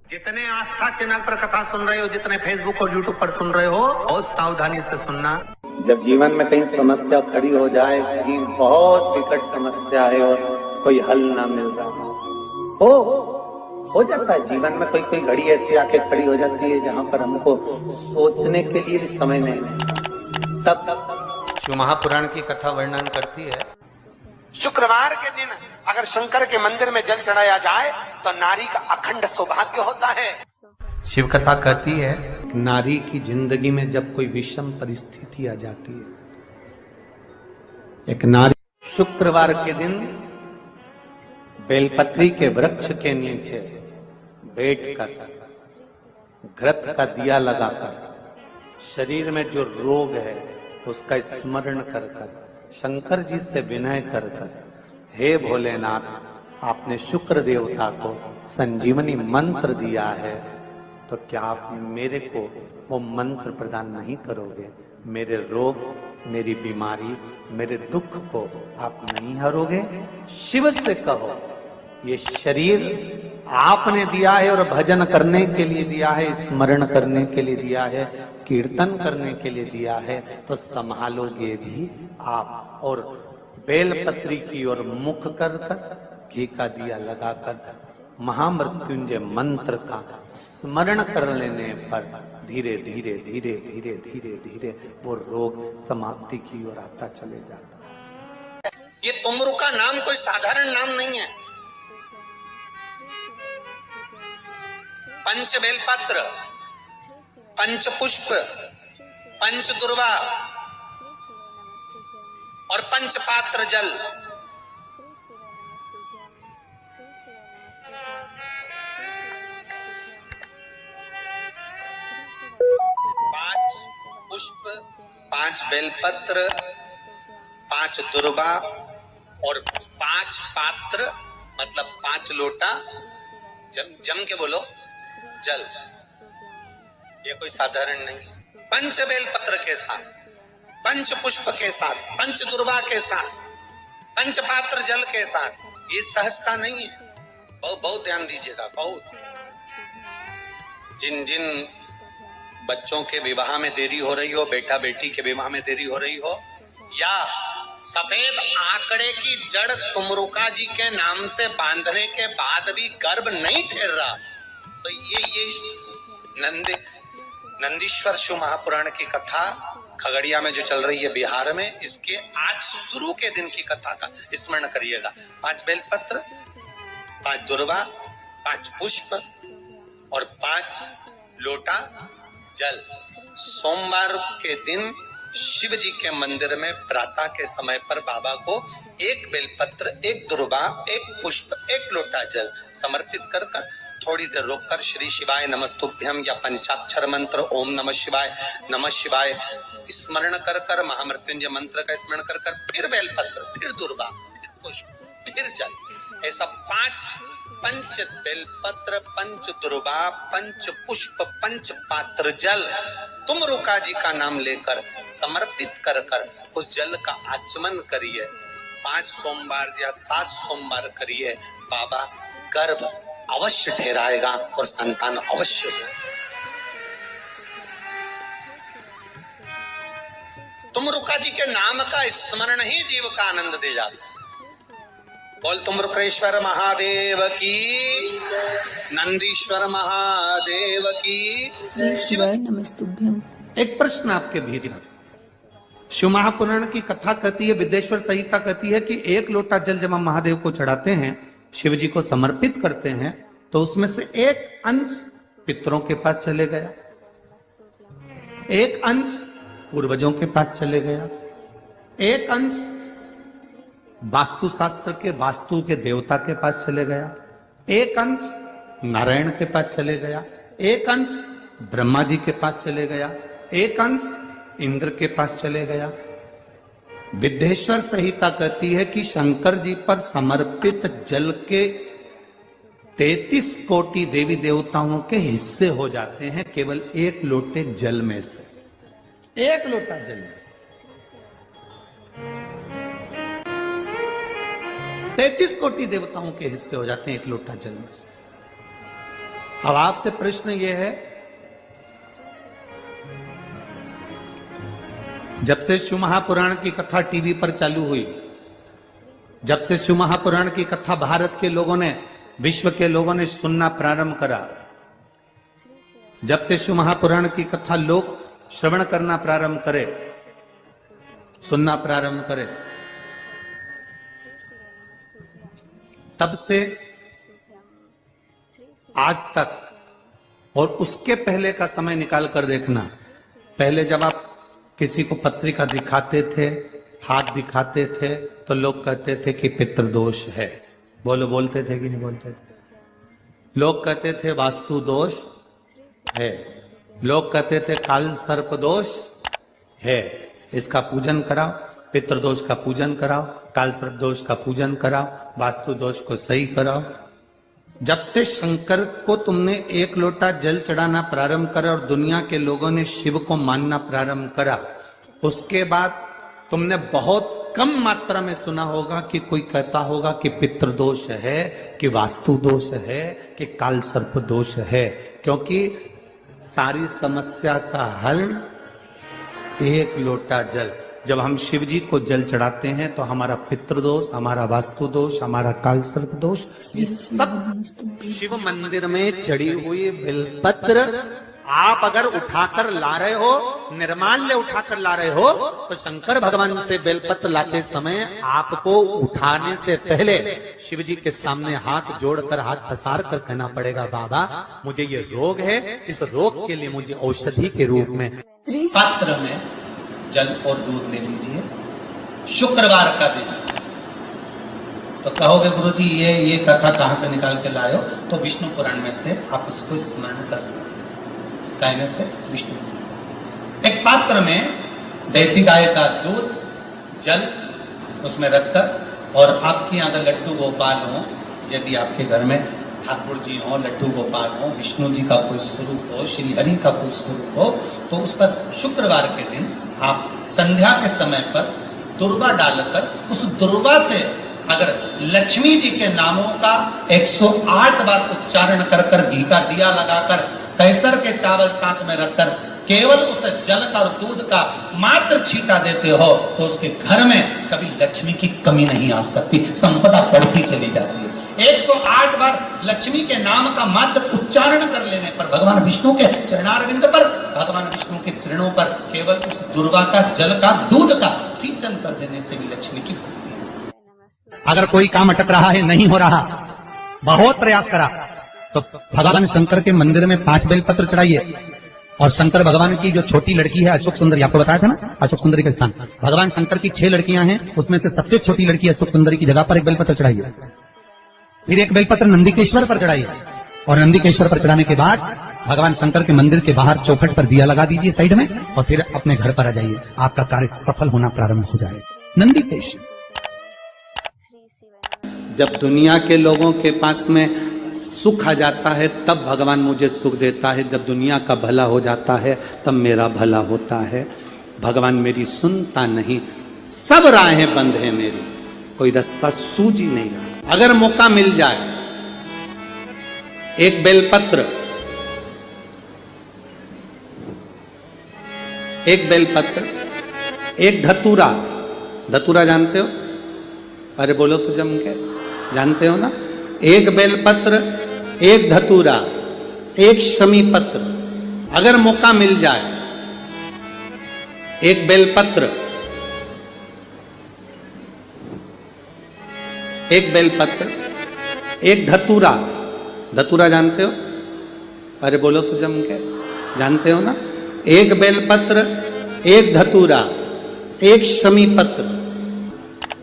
जितने आस्था चैनल पर कथा सुन रहे हो, जितने फेसबुक और यूट्यूब पर सुन रहे हो, बहुत सावधानी से सुनना। जब जीवन में कहीं समस्या खड़ी हो जाए, कहीं बहुत विकट समस्या है और कोई हल ना मिल रहा हो जाता है जीवन में कोई घड़ी ऐसी आके खड़ी हो जाती है जहां पर हमको सोचने के लिए भी समय नहीं है। तब शिव महापुराण की कथा वर्णन करती है, शुक्रवार के दिन अगर शंकर के मंदिर में जल चढ़ाया जाए तो नारी का अखंड सौभाग्य होता है। शिव कथा कहती है, नारी की जिंदगी में जब कोई विषम परिस्थिति आ जाती है, एक नारी शुक्रवार के दिन बेलपत्री के वृक्ष के नीचे बैठकर घृत का दिया लगाकर शरीर में जो रोग है उसका स्मरण कर शंकर जी से विनय कर हे भोलेनाथ, आपने शुक्र देवता को संजीवनी मंत्र दिया है, तो क्या आप मेरे को वो मंत्र प्रदान नहीं करोगे? मेरे रोग, मेरी बीमारी, मेरे दुख को आप नहीं हरोगे? शिव से कहो, ये शरीर आपने दिया है और भजन करने के लिए दिया है, स्मरण करने के लिए दिया है, कीर्तन करने के लिए दिया है, तो संभालोगे भी आप। और बेलपत्री की ओर मुख कर घी का दिया लगाकर महामृत्युंजय मंत्र का स्मरण कर लेने पर धीरे धीरे धीरे धीरे धीरे धीरे वो रोग समाप्ति की ओर आता चले जाता। ये तुमरु का नाम कोई साधारण नाम नहीं है। पंच बेलपत्र, पंच पुष्प, पंच दुर्वा और पंच पात्र जल, पांच पुष्प, पांच बेलपत्र, पांच दुर्वा और पांच पात्र, मतलब 5 लोटा जम के बोलो जल। ये कोई साधारण नहीं। पंच बेलपत्र के साथ, पंच पुष्प के साथ, पंच दुर्वा के साथ, पंच पात्र जल के साथ, ये सहजता नहीं है। बहुत ध्यान दीजिएगा। बहुत जिन बच्चों के विवाह में देरी हो रही हो, बेटा बेटी के विवाह में देरी हो रही हो, या सफेद आंकड़े की जड़ तुमरुका जी के नाम से बांधने के बाद भी गर्भ नहीं ठहर रहा, तो ये नंदीश्वर शिव महापुराण की कथा खगड़िया में जो चल रही है बिहार में, इसके आज शुरू के दिन की कथा का स्मरण करिएगा। 5 बेलपत्र, 5 दुर्वा, 5 पुष्प और 5 लोटा जल। सोमवार के दिन शिव जी के मंदिर में प्रातः के समय पर बाबा को 1 बेलपत्र, 1 दुर्वा, 1 पुष्प, 1 लोटा जल समर्पित कर थोड़ी देर रोककर श्री शिवाय नमस्तुभ्यम या पंचाक्षर मंत्र ओम नमः शिवाय स्मरण कर महामृत्युंजय मंत्र का स्मरण कर फिर बेलपत्र, फिर दुर्वा, फिर पुष्प, फिर जल। ऐसा 5 पंच बेलपत्र, पंच दुर्वा, पंच पुष्प, पंच पात्र जल तुमरुका जी का नाम लेकर समर्पित कर उस जल का आचमन करिए। 5 सोमवार या 7 सोमवार करिए, बाबा गर्भ अवश्य ठहराएगा और संतान अवश्य हो। तुमरुका जी के नाम का स्मरण ही जीव का आनंद दे जाता है। बोल तुमरुकेश्वर महादेव की, नंदीश्वर महादेव की। शिवाय नमस्तुभ्यम। एक प्रश्न आपके भीतर, शिव महापुराण की कथा कहती है, विदेश्वर संहिता कहती है कि 1 लोटा जल जब हम महादेव को चढ़ाते हैं, शिव जी को समर्पित करते हैं, तो उसमें से 1 अंश पितरों के पास चले गया, 1 अंश पूर्वजों के पास चले गया, 1 अंश वास्तु शास्त्र के वास्तु के देवता के पास चले गया, 1 अंश नारायण के पास चले गया, 1 अंश ब्रह्मा जी के पास चले गया, 1 अंश इंद्र के पास चले गया। विदेश्वर संहिता कहती है कि शंकर जी पर समर्पित जल के 33 कोटि देवी देवताओं के हिस्से हो जाते हैं केवल 1 लोटे जल में से, 1 लोटा जल में से 33 कोटि देवताओं के हिस्से हो जाते हैं 1 लोटा जल में से। अब आपसे प्रश्न ये है, जब से शिव महापुराण की कथा टीवी पर चालू हुई, जब से शिव महापुराण की कथा भारत के लोगों ने, विश्व के लोगों ने सुनना प्रारंभ करा, जब से शिव महापुराण की कथा लोग श्रवण करना प्रारंभ करे, सुनना प्रारंभ करे, तब से आज तक और उसके पहले का समय निकाल कर देखना। पहले जब आप किसी को पत्रिका दिखाते थे, हाथ दिखाते थे, तो लोग कहते थे कि पितृदोष है। बोलते थे कि नहीं बोलते थे? लोग कहते थे वास्तु दोष है, लोग कहते थे काल सर्प दोष है, इसका पूजन कराओ, पितृदोष का पूजन कराओ, काल सर्प दोष का पूजन कराओ, वास्तु दोष को सही कराओ। जब से शंकर को तुमने एक लोटा जल चढ़ाना प्रारंभ करा और दुनिया के लोगों ने शिव को मानना प्रारंभ करा, उसके बाद तुमने बहुत कम मात्रा में सुना होगा कि कोई कहता होगा कि पितृदोष है, कि वास्तु दोष है, कि काल सर्प दोष है। क्योंकि सारी समस्या का हल एक लोटा जल। जब हम शिव जी को जल चढ़ाते हैं तो हमारा पितृदोष, हमारा वास्तु दोष, हमारा काल सर्प दोष, ये सब शिव मंदिर में चढ़ी हुई बिलपत्र आप अगर उठाकर ला रहे हो, निर्माल्य उठाकर ला रहे हो, तो शंकर भगवान से बेलपत्र लाते समय आपको उठाने से पहले शिव जी के सामने हाथ जोड़कर, हाथ पसार कर कहना पड़ेगा, बाबा मुझे ये रोग है, इस रोग के लिए मुझे औषधि के रूप में पात्र में जल और दूध ले लीजिए। शुक्रवार का दिन तो कहोगे गुरुजी ये कथा कहां से निकाल के लाए हो? तो विष्णु पुराण में से आप उसको स्मरण कर सकते, कहने से विष्णु। एक पात्र में देसी गाय का दूध, जल उसमें रखकर, और आपके यहाँ अगर लड्डू गोपाल हो, यदि आपके घर में ठाकुर जी हो, लड्डू गोपाल हो, विष्णु जी का कोई स्वरूप हो, श्री हरि का कोई स्वरूप हो, तो उस पर शुक्रवार के दिन आप संध्या के समय पर दुर्वा डालकर, उस दुर्वा से अगर लक्ष्मी जी के नामों का 108 बार उच्चारण कर घी का दिया लगाकर, कैसर के चावल साथ में रखकर केवल उस जल का और दूध का मात्र छींटा देते हो, तो उसके घर में कभी लक्ष्मी की कमी नहीं आ सकती, संपदा बढ़ती चली जाती है। 108 बार लक्ष्मी के नाम का मात्र उच्चारण कर लेने पर, भगवान विष्णु के चरणारविंद पर, भगवान विष्णु के चरणों पर केवल उस दुर्वा का जल का दूध का सिंचन कर देने से भी लक्ष्मी की भक्ति है। अगर कोई काम अटक रहा है, नहीं हो रहा, बहुत प्रयास करा, तो भगवान शंकर के मंदिर में 5 बेलपत्र चढ़ाइए। और शंकर भगवान की जो छोटी लड़की है अशोक सुंदरी, आपको बताया था ना, अशोक सुंदरी का स्थान, भगवान शंकर की 6 लड़कियां हैं, उसमें से सबसे छोटी लड़की अशोक सुंदरी की जगह पर एक बेलपत्र चढ़ाइए। फिर एक बेलपत्र नंदीकेश्वर पर चढ़ाइए, और नंदीकेश्वर पर चढ़ाने के बाद भगवान शंकर के मंदिर के बाहर चौखट पर दिया लगा दीजिए साइड में, और फिर अपने घर पर आ जाइए, आपका कार्य सफल होना प्रारंभ हो जाए। नंदीकेश्वर। जब दुनिया के लोगों के पास में सुख आ जाता है तब भगवान मुझे सुख देता है, जब दुनिया का भला हो जाता है तब मेरा भला होता है। भगवान मेरी सुनता नहीं, सब राहें बंद है मेरी, कोई रास्ता सूझ ही नहीं रहा। अगर मौका मिल जाए, एक बेलपत्र, एक बेलपत्र, एक धतूरा, धतूरा जानते हो? अरे बोलो तो जम के, जानते हो ना? एक बेलपत्र, एक धतूरा, एक शमी पत्र, अगर मौका मिल जाए, एक बेलपत्र, एक बेलपत्र, एक धतूरा, धतूरा जानते हो? अरे बोलो तो जम के, जानते हो ना? एक बेलपत्र, एक धतूरा, एक शमी पत्र।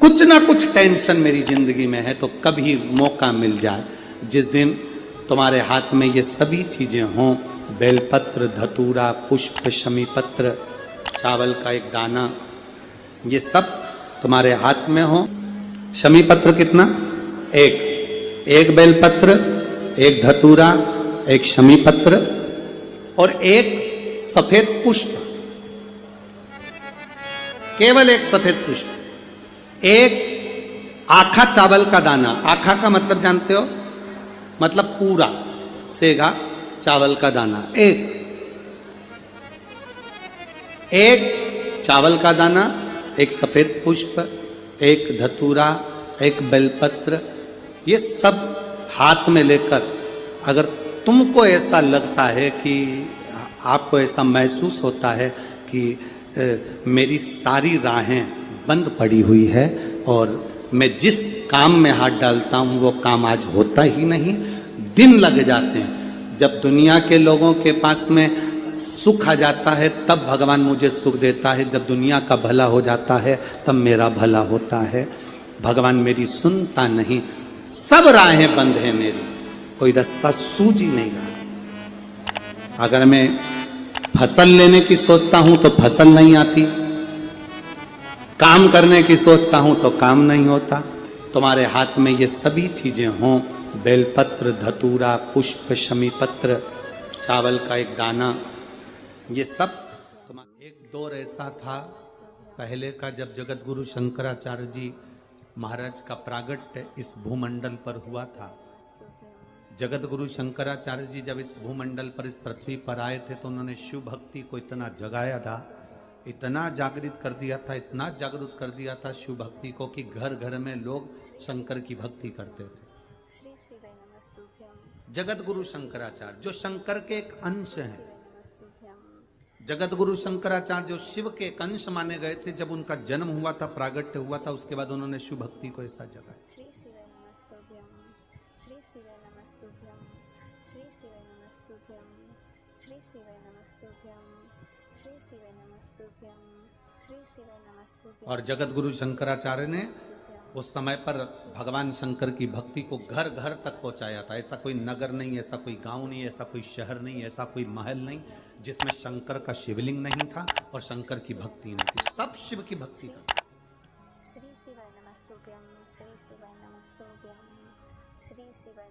कुछ ना कुछ टेंशन मेरी जिंदगी में है, तो कभी मौका मिल जाए, जिस दिन तुम्हारे हाथ में ये सभी चीजें हों, बेलपत्र, धतूरा, पुष्प, शमी पत्र, चावल का एक दाना, ये सब तुम्हारे हाथ में हो। शमी पत्र कितना? एक बेलपत्र, एक धतूरा, एक शमी पत्र और एक सफेद पुष्प, केवल एक सफेद पुष्प, एक आखा चावल का दाना। आखा का मतलब जानते हो? मतलब पूरा सेगा चावल का दाना, एक चावल का दाना, एक सफेद पुष्प, एक धतूरा, एक बेलपत्र, ये सब हाथ में लेकर अगर तुमको ऐसा लगता है कि आपको ऐसा महसूस होता है कि मेरी सारी राहें बंद पड़ी हुई है और मैं जिस काम में हाथ डालता हूं वो काम आज होता ही नहीं, दिन लग जाते हैं, जब दुनिया के लोगों के पास में सुख आ जाता है तब भगवान मुझे सुख देता है, जब दुनिया का भला हो जाता है तब मेरा भला होता है, भगवान मेरी सुनता नहीं, सब राहें बंद है मेरी, कोई रास्ता सूझ ही नहीं रहा। अगर मैं फसल लेने की सोचता हूं तो फसल नहीं आती, काम करने की सोचता हूं तो काम नहीं होता। तुम्हारे हाथ में ये सभी चीजें हों, बेलपत्र, धतूरा, पुष्प, शमी पत्र, चावल का एक दाना, ये सब तुम्हारा। एक दौर ऐसा था पहले का जब जगत गुरु शंकराचार्य जी महाराज का प्रागट्य इस भूमंडल पर हुआ था। जगत गुरु शंकराचार्य जी जब इस भूमंडल पर, इस पृथ्वी पर आए थे तो उन्होंने शिव भक्ति को इतना जगाया था, इतना जागृत कर दिया था, इतना जागरूक कर दिया था शिव भक्ति को कि घर घर में लोग शंकर की भक्ति करते थे। जगत गुरु शंकराचार्य जो शंकर के एक अंश हैं, जगत गुरु शंकराचार्य जो शिव के एक अंश माने गए थे, जब उनका जन्म हुआ था, प्रागट्य हुआ था, उसके बाद उन्होंने शिव भक्ति को ऐसा जगाया। और जगत गुरु शंकराचार्य ने उस समय पर भगवान शंकर की भक्ति को घर घर तक पहुंचाया था। ऐसा कोई नगर नहीं, ऐसा कोई गांव नहीं, ऐसा कोई शहर नहीं, ऐसा कोई महल नहीं जिसमें शंकर का शिवलिंग नहीं था और शंकर की भक्ति नहीं थी, सब शिव की भक्ति करते।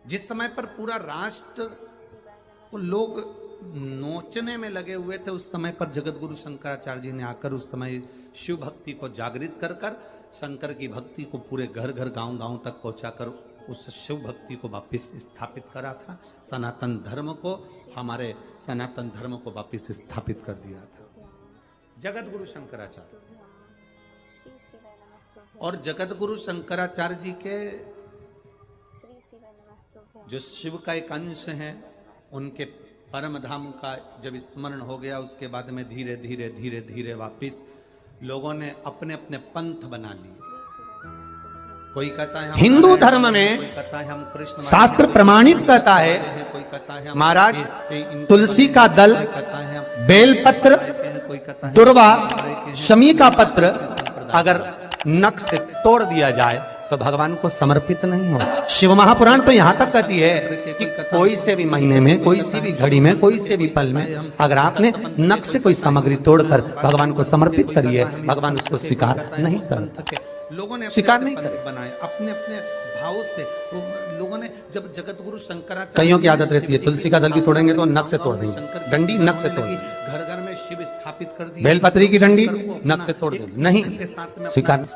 जिस समय पर पूरा राष्ट्र को लोग नोचने में लगे हुए थे, उस समय पर जगत गुरु शंकराचार्य जी ने आकर उस समय शिव भक्ति को जागृत कर कर शंकर की भक्ति को पूरे घर घर गांव गांव तक पहुंचाकर उस शिव भक्ति को वापस स्थापित करा था। सनातन धर्म को, हमारे सनातन धर्म को वापस स्थापित कर दिया था जगत गुरु शंकराचार्य। और जगत गुरु शंकराचार्य जी के जो शिव का एक अंश है, उनके परम धाम का जब स्मरण हो गया, उसके बाद में धीरे धीरे धीरे धीरे वापिस लोगों ने अपने अपने पंथ बना लिए। कोई कहता है हिंदू धर्म में, कोई कहता है हम कृष्ण, शास्त्र प्रमाणित करता है कोई कहता है महाराज तुलसी का दल, बेलपत्र, कोई कहता है दुर्वा, शमी का पत्र अगर नख से तोड़ दिया जाए तो भगवान को समर्पित नहीं हो। शिव महापुराण तो यहाँ तक कहती है कि कोई से भी महीने में, कोई सी भी घड़ी में, कोई से भी पल में अगर आपने नख से कोई सामग्री तोड़कर भगवान को समर्पित करी है, भगवान उसको स्वीकार नहीं करते। लोगों ने स्वीकार नहीं करे, बनाए अपने अपने भाव से। लोगों ने जब जगत गुरु शंकराचार्य, कईयों की आदत रहती है तुलसी का दल भी तोड़ेंगे तो नख से तोड़ देंगे, डंडी नख से तोड़, घर घर में शिव स्थापित कर दी, बेलपत्री की डंडी नख से तोड़ देंगे, नहीं स्वीकार।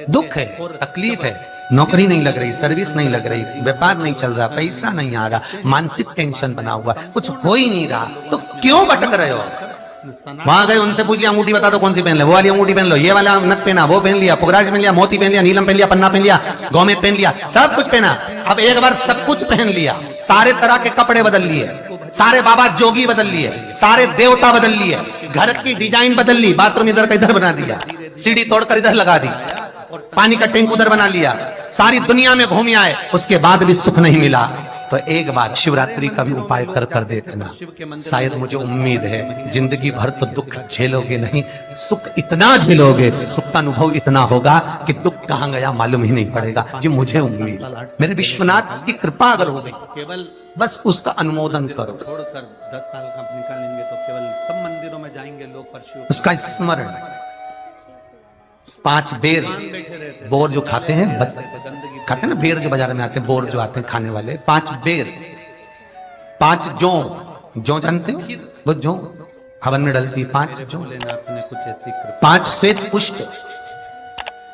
दुख है, तकलीफ है, नौकरी नहीं लग रही, सर्विस नहीं लग रही, व्यापार नहीं चल रहा, पैसा नहीं आ रहा, मानसिक टेंशन बना हुआ, कुछ हो ही नहीं रहा, तो क्यों भटक रहे हो? वहां गए, उनसे पूछ लिया अंगूठी बता दो कौन सी पहन ले, वो वाली अंगूठी पहन लो, ये वाला नथ पहना, वो पहन लिया, पुगराज पहन लिया, मोती पहन लिया, नीलम पहन लिया, पन्ना पहन लिया, गौमेद पहन लिया, सब कुछ पहना। अब एक बार सब कुछ पहन लिया, सारे तरह के कपड़े बदल लिए, सारे बाबा जोगी बदल लिए, सारे देवता बदल लिए, घर की डिजाइन बदल ली, बाथरूम इधर का इधर बना दिया, सीढ़ी तोड़कर इधर लगा दी, पानी का टैंक उधर बना लिया, सारी दुनिया में घूम आए, उसके बाद भी सुख नहीं मिला। तो एक बार शिवरात्रि का भी उपाय कर कर देखना, शायद मुझे उम्मीद है जिंदगी भर तो दुख झेलोगे नहीं, सुख इतना झेलोगे, सुख का अनुभव इतना होगा कि दुख कहां गया मालूम ही नहीं पड़ेगा। ये मुझे उम्मीद, मेरे विश्वनाथ की कृपा अगर हो गई, केवल बस उसका अनुमोदन करो। छोड़कर 10 साल का निकालेंगे तो केवल सब मंदिरों में जाएंगे लोग, पर उसका स्मरण 5 बेर, बोर जो खाते हैं, खाते हैं ना बेर जो बाजार में आते हैं, बोर जो आते हैं खाने वाले, 5 बेर, 5 जौ जानते हो, वो जौ हवन में डलती, 5 जौ, अपने कुछ ऐसी 5 श्वेत पुष्प,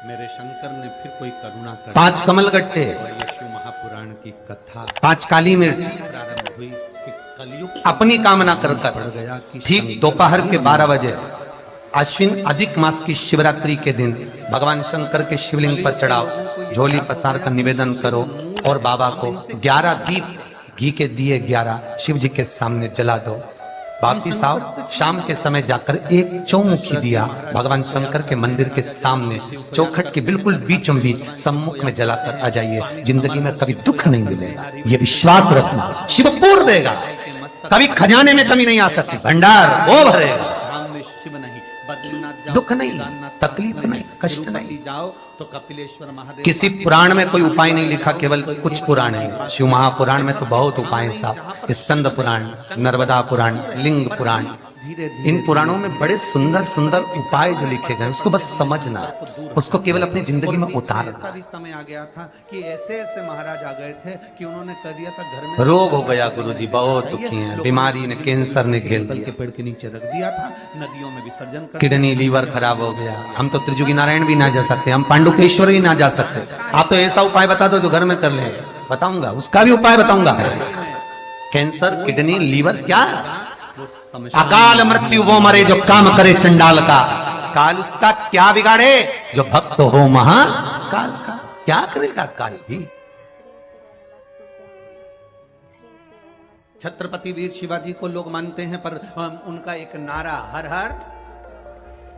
मेरे शंकर ने फिर कोई करुणा कर, 5 कमल गट्टे, और ये शिव महापुराण की कथा 5 काली मिर्च, प्रारंभ हुई कि अपनी कामना कर ठीक दोपहर के 12 बजे अश्विन अधिक मास की शिवरात्रि के दिन भगवान शंकर के शिवलिंग पर चढ़ाओ, झोली पसार कर निवेदन करो और बाबा को 11 दीप घी के दिए 11 शिव जी के सामने जला दो। वापिस आओ, शाम के समय जाकर एक चौमुखी दिया भगवान शंकर के मंदिर के सामने चौखट के बिल्कुल बीचों बीच सम्मुख में जलाकर आ जाइए। जिंदगी में कभी दुख नहीं मिलेगा, ये विश्वास रखना। शिव पूर्ण देगा, कभी खजाने में कमी नहीं आ सकती, भंडार वो भरेगा। दुख नहीं, तकलीफ नहीं, कष्ट नहीं। जाओ तो कपिलेश्वर महादेव। किसी पुराण में कोई उपाय नहीं लिखा, केवल कुछ पुराण है। शिव महापुराण में तो बहुत उपाय साहब, स्कंद पुराण, नर्मदा पुराण, लिंग पुराण, इन पुराणों में बड़े सुंदर सुंदर उपाय जो लिखे गए, उसको बस समझना, उसको केवल अपनी जिंदगी में उतारना। ऐसा भी समय आ गया था कि ऐसे ऐसे महाराज आ गए थे कि उन्होंने कह दिया था घर में रोग हो गया, गुरुजी बहुत दुखी हैं, बीमारी ने, कैंसर ने घेर के लिया, पेड़ के नीचे रख दिया था, नदियों में विसर्जन कर किडनी लीवर खराब हो गया। हम तो त्रिजुगी नारायण भी ना जा सकते, हम पांडुकेश्वर भी ना जा सकते। आप तो ऐसा उपाय बता दो जो घर में कर ले, बताऊंगा, उसका भी उपाय बताऊंगा। कैंसर, किडनी, लीवर, क्या अकाल मृत्यु वो मरे जो काम करे चंडाल का, काल उसका क्या बिगाड़े जो भक्त हो महाकाल का। क्या करेगा काल भी। छत्रपति वीर शिवाजी को लोग मानते हैं, पर उनका एक नारा हर हर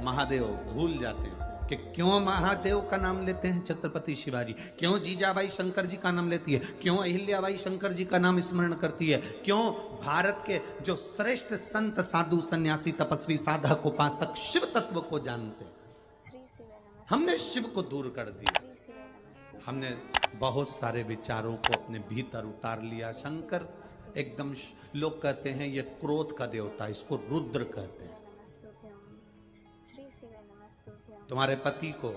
महादेव भूल जाते हैं कि क्यों महादेव का नाम लेते हैं छत्रपति शिवाजी, क्यों जीजाबाई शंकर जी का नाम लेती है, क्यों अहिल्याबाई शंकर जी का नाम स्मरण करती है, क्यों भारत के जो श्रेष्ठ संत साधु सन्यासी तपस्वी साधक उपासक शिव तत्व को जानते हैं। हमने शिव को दूर कर दिया, हमने बहुत सारे विचारों को अपने भीतर उतार लिया। शंकर एकदम, लोग कहते हैं ये क्रोध का देवता, इसको रुद्र कहते हैं। तुम्हारे पति को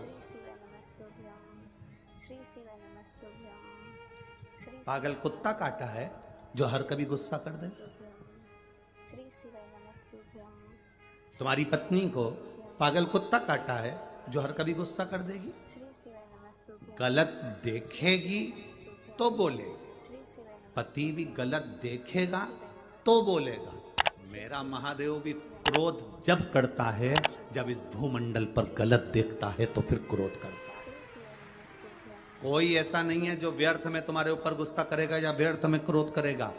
पागल कुत्ता काटा है जो हर कभी गुस्सा कर दे। तुम्हारी पत्नी को पागल कुत्ता काटा है जो हर कभी गुस्सा कर देगी, गलत देखेगी तो बोलेगी। पति भी गलत देखेगा तो बोलेगा। मेरा महादेव भी क्रोध जब करता है, जब इस भूमंडल पर गलत देखता है तो फिर क्रोध करता है। कोई ऐसा नहीं है जो व्यर्थ में तुम्हारे ऊपर गुस्सा करेगा या व्यर्थ में क्रोध करेगा।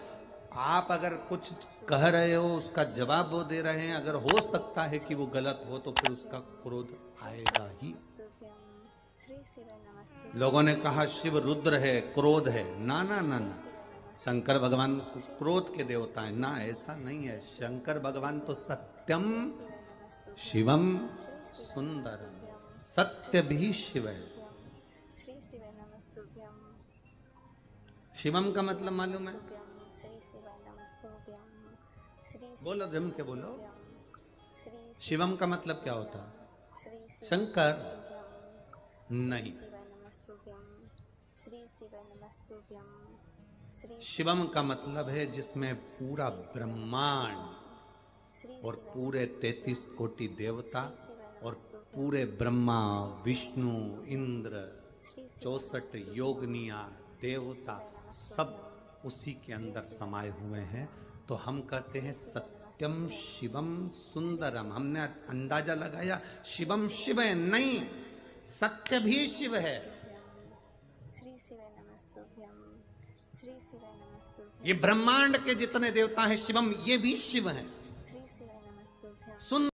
आप अगर कुछ कह रहे हो, उसका जवाब वो दे रहे हैं, अगर हो सकता है कि वो गलत हो तो फिर उसका क्रोध आएगा ही। लोगों ने कहा शिव रुद्र है, क्रोध है। ना ना ना ना, शंकर भगवान क्रोध के देवता है ना, ऐसा नहीं है। शंकर भगवान तो सत्यम शिवम सुंदरम, सत्य भी शिव है। शिवम का मतलब मालूम है? बोलो, जम के बोलो। शिवम का मतलब क्या होता? शंकर नहीं, शिवम का मतलब है जिसमें पूरा ब्रह्मांड और पूरे 33 कोटि देवता और पूरे ब्रह्मा विष्णु इंद्र 64 योगनिया देवता सब उसी के अंदर समाये हुए हैं। तो हम कहते हैं सत्यम शिवम सुंदरम। हमने अंदाजा लगाया शिवम शिव है, नहीं, सत्य भी शिव है। ये ब्रह्मांड के जितने देवता हैं शिवम, ये भी शिव हैं।